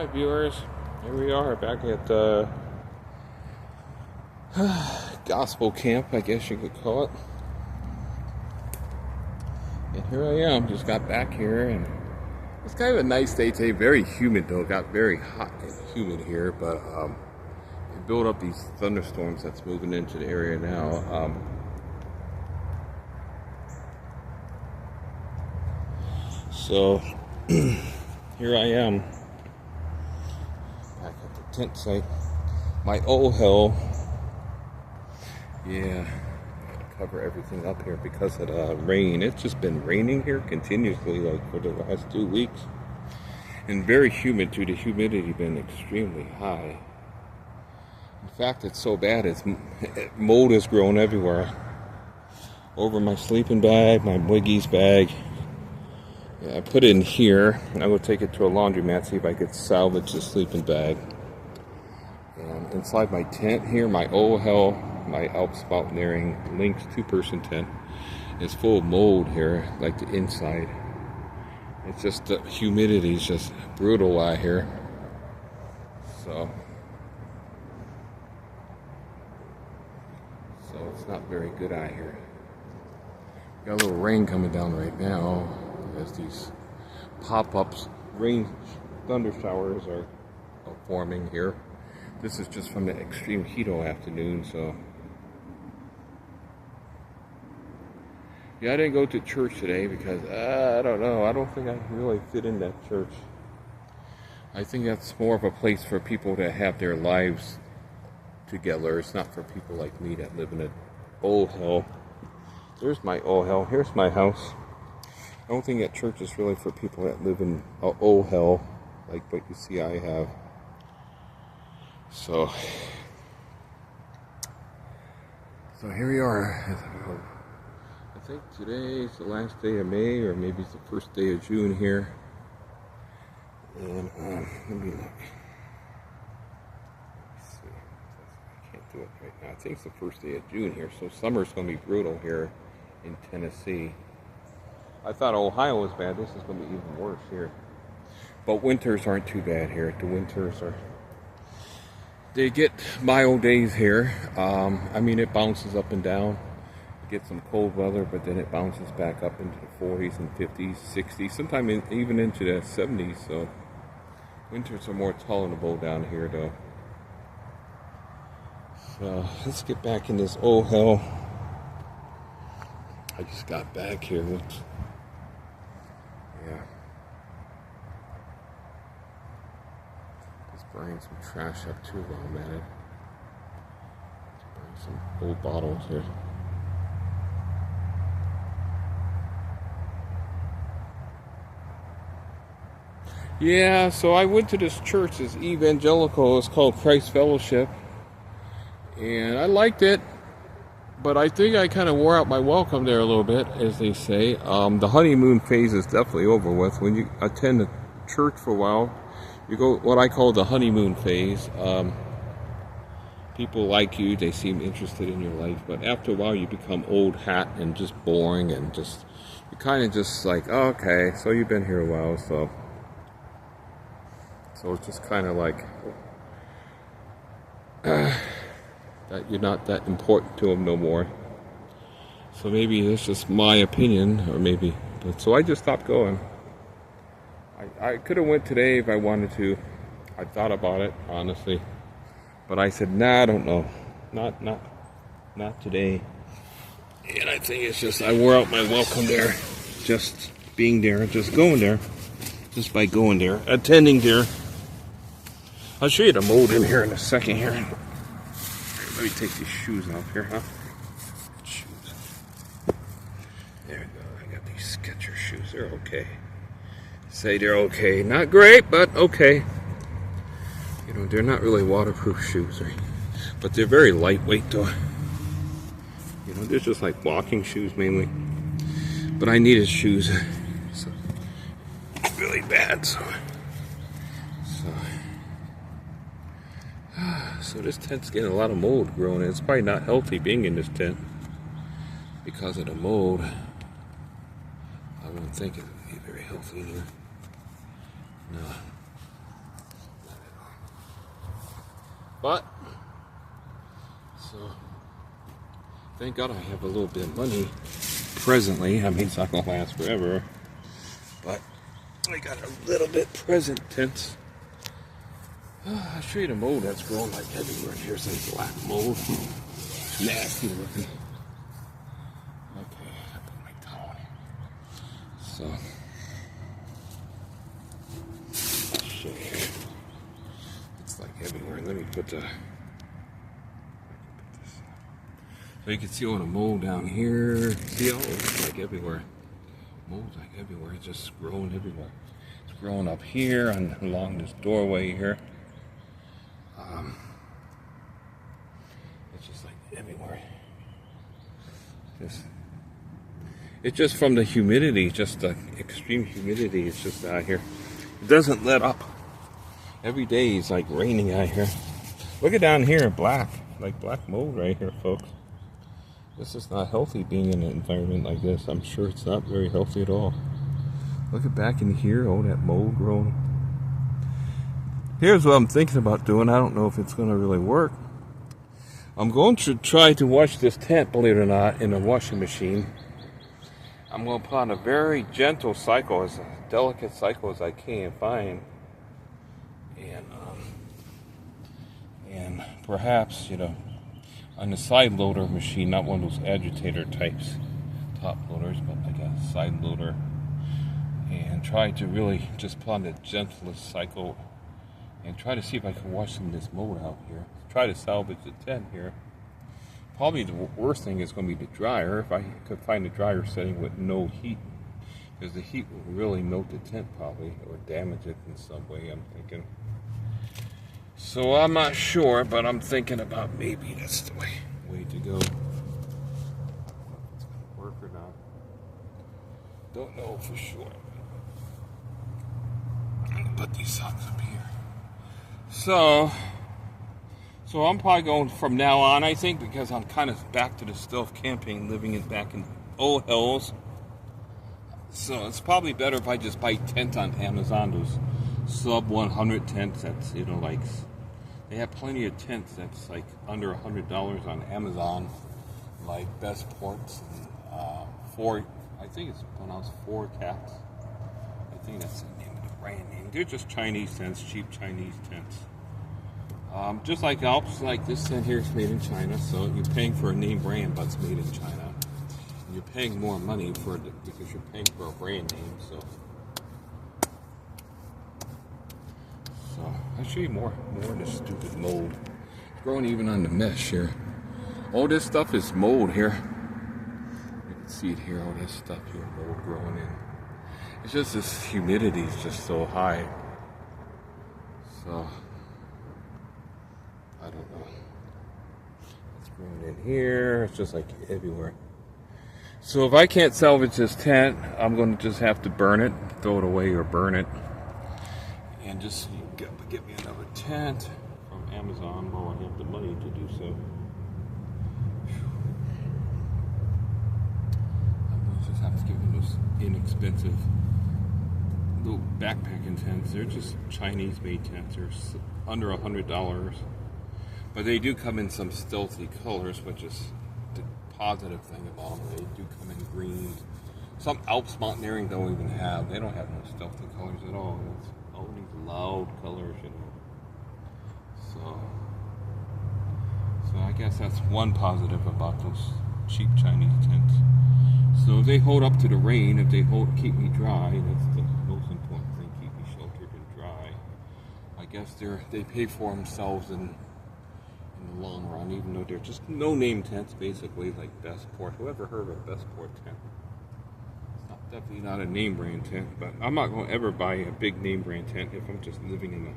Hi viewers, here we are back at gospel camp, I guess you could call it. And here I am, just got back here, and it's kind of a nice day today. Very humid though, it got very hot and humid here, but it built up these thunderstorms that's moving into the area now. So here I am back at the tent site. My OHEL, yeah, cover everything up here because of the rain. It's just been raining here continuously like for the last 2 weeks, and very humid too. The humidity been extremely high. In fact, it's so bad mold has grown everywhere, over my sleeping bag, my Wiggy's bag. Yeah, I put it in here, and I will take it to a laundromat, see if I could salvage the sleeping bag. And inside my tent here, my OHEL, my Alps Mountaineering Lynx 2-person tent, is full of mold here, like the inside. It's just the humidity is just brutal out here. So it's not very good out here. Got a little rain coming down right now, as these pop-ups, rain thunder showers are forming here. This is just from the extreme heat all afternoon, so. Yeah, I didn't go to church today because, I don't know, I don't think I can really fit in that church. I think that's more of a place for people to have their lives together. It's not for people like me that live in an OHEL. There's my OHEL, here's my house. I don't think that church is really for people that live in OHEL, like what you see I have. So here we are. I think today is the last day of May, or maybe it's the first day of June here. And let me look. Let's see. I can't do it right now. I think it's the first day of June here, so summer's going to be brutal here in Tennessee. I thought Ohio was bad. This is going to be even worse here. But winters aren't too bad here. The winters are... They get mild days here. I mean, it bounces up and down. You get some cold weather, but then it bounces back up into the 40s and 50s, 60s, sometimes even into the 70s. So winters are more tolerable down here, though. So let's get back in this OHEL. I just got back here. Yeah. Just buying some trash up too while I'm at it. Just buying some old bottles here. Yeah, so I went to this church, this evangelical, it's called Christ Fellowship. And I liked it. But I think I kind of wore out my welcome there a little bit, as they say. The honeymoon phase is definitely over with. When you attend a church for a while, you go what I call the honeymoon phase. People like you, they seem interested in your life, but after a while you become old hat and just boring, and just you kind of just like, oh, okay, so you've been here a while, so it's just kind of like that you're not that important to them no more. So maybe that's just my opinion, or maybe, but so I just stopped going. I could have went today if I wanted to. I thought about it, honestly, but I said, nah, I don't know, not today. And I think it's just I wore out my welcome there, just being there, just going there, just by going there, attending there. I'll show you the mold in here in a second here. Let me take these shoes off here, huh? Shoes. There we go. I got these Skechers shoes. They're okay. Say they're okay. Not great, but okay. You know, they're not really waterproof shoes, right? But they're very lightweight, though. You know, they're just like walking shoes mainly. But I needed shoes. So, really bad, So this tent's getting a lot of mold growing in. It's probably not healthy being in this tent because of the mold. I wouldn't think it would be very healthy in here. No. But, so, thank God I have a little bit of money presently. I mean, it's not going to last forever. But I got a little bit present tense. I'll show you the mold that's growing like everywhere. Here's some black mold. Nasty looking. Okay, I put my towel in. So, I'll show you. It's like everywhere. Let me put the... So you can see all the mold down here. See, it's like everywhere. Mold's like everywhere. It's just growing everywhere. It's growing up here and along this doorway here. It's just like everywhere. It's just from the humidity, just the extreme humidity. It's just out here. It doesn't let up. Every day it's like raining out here. Look at down here, black, like black mold right here, folks. This is not healthy being in an environment like this. I'm sure it's not very healthy at all. Look at back in here, all that mold growing. Here's what I'm thinking about doing. I don't know if it's going to really work. I'm going to try to wash this tent, believe it or not, in a washing machine. I'm going to put on a very gentle cycle, as delicate cycle as I can find. And perhaps, you know, on the side loader machine, not one of those agitator types, top loaders, but like a side loader. And try to really just put on the gentlest cycle and try to see if I can wash some of this mold out here. Try to salvage the tent here. Probably the worst thing is going to be the dryer. If I could find a dryer setting with no heat, because the heat will really melt the tent probably, or damage it in some way, I'm thinking. So I'm not sure, but I'm thinking about maybe that's the way to go. I don't know if it's going to work or not. Don't know for sure. I'm going to put these socks up here. So I'm probably going from now on, I think, because I'm kind of back to the stealth camping, living back in OHELs. So it's probably better if I just buy tent on Amazon, those sub 100 tents. That's, you know, like, they have plenty of tents that's like under $100 on Amazon, like Best Ports and I think it's pronounced Four Cats. I think that's the name of the brand name. They're just Chinese tents, cheap Chinese tents. Just like Alps, like this tent here is made in China, so you're paying for a name brand, but it's made in China. And you're paying more money for it because you're paying for a brand name. So I'll show you more of this stupid mold. It's growing even on the mesh here. All this stuff is mold here. You can see it here, all this stuff here, mold growing in. It's just this humidity is just so high. So I don't know. It's growing in here. It's just like everywhere. So if I can't salvage this tent, I'm going to just have to burn it, throw it away or burn it. And just get me another tent from Amazon while I have the money to do so. I'm going to just have to get one of those inexpensive little backpacking tents. They're just Chinese-made tents. They're under $100. But they do come in some stealthy colors, which is the positive thing about them. They do come in green. Some Alps mountaineering don't even have. They don't have no stealthy colors at all. It's all these loud colors, you know. So I guess that's one positive about those cheap Chinese tents. So if they hold up to the rain, if they keep me dry, that's the most important thing. Keep me sheltered and dry. I guess they pay for themselves in the long run, even though they're just no-name tents, basically, like Best Port. Whoever heard of Best Port tent? It's definitely not a name brand tent, but I'm not going to ever buy a big name brand tent if I'm just living in the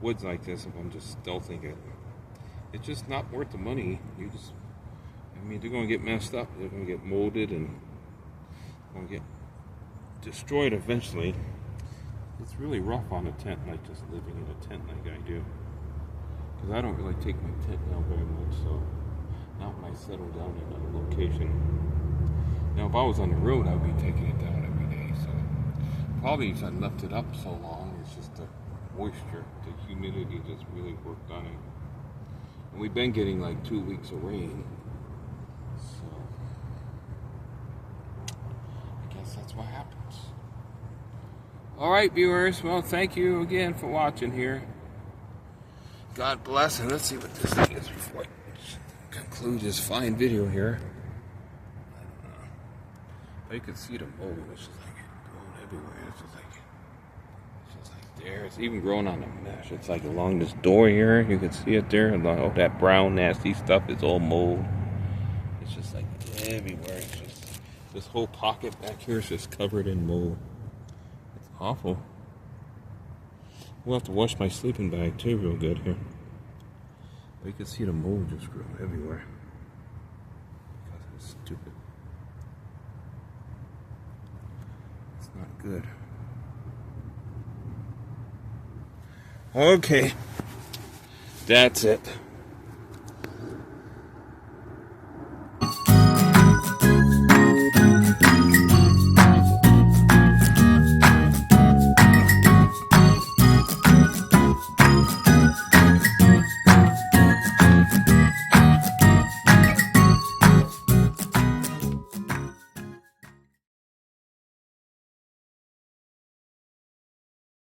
woods like this, if I'm just stealthing it. It's just not worth the money. They're going to get messed up. They're going to get molded and going to get destroyed eventually. It's really rough on a tent, like just living in a tent like I do. Because I don't really take my tent down very much, so not when I settle down in another location. Now, if I was on the road, I would be taking it down every day. So probably if I left it up so long, it's just the moisture, the humidity just really worked on it. And we've been getting like 2 weeks of rain. So I guess that's what happens. Alright, viewers, well, thank you again for watching here. God bless, and let's see what this thing is before I conclude this fine video here. But you can see the mold. It's just like growing everywhere. It's just like there. It's even growing on the mesh. It's like along this door here. You can see it there. And all that brown, nasty stuff is all mold. It's just like everywhere. It's just this whole pocket back here is just covered in mold. It's awful. We'll have to wash my sleeping bag too real good here. But you can see the mold just growing everywhere. Because it's stupid. It's not good. Okay. That's it.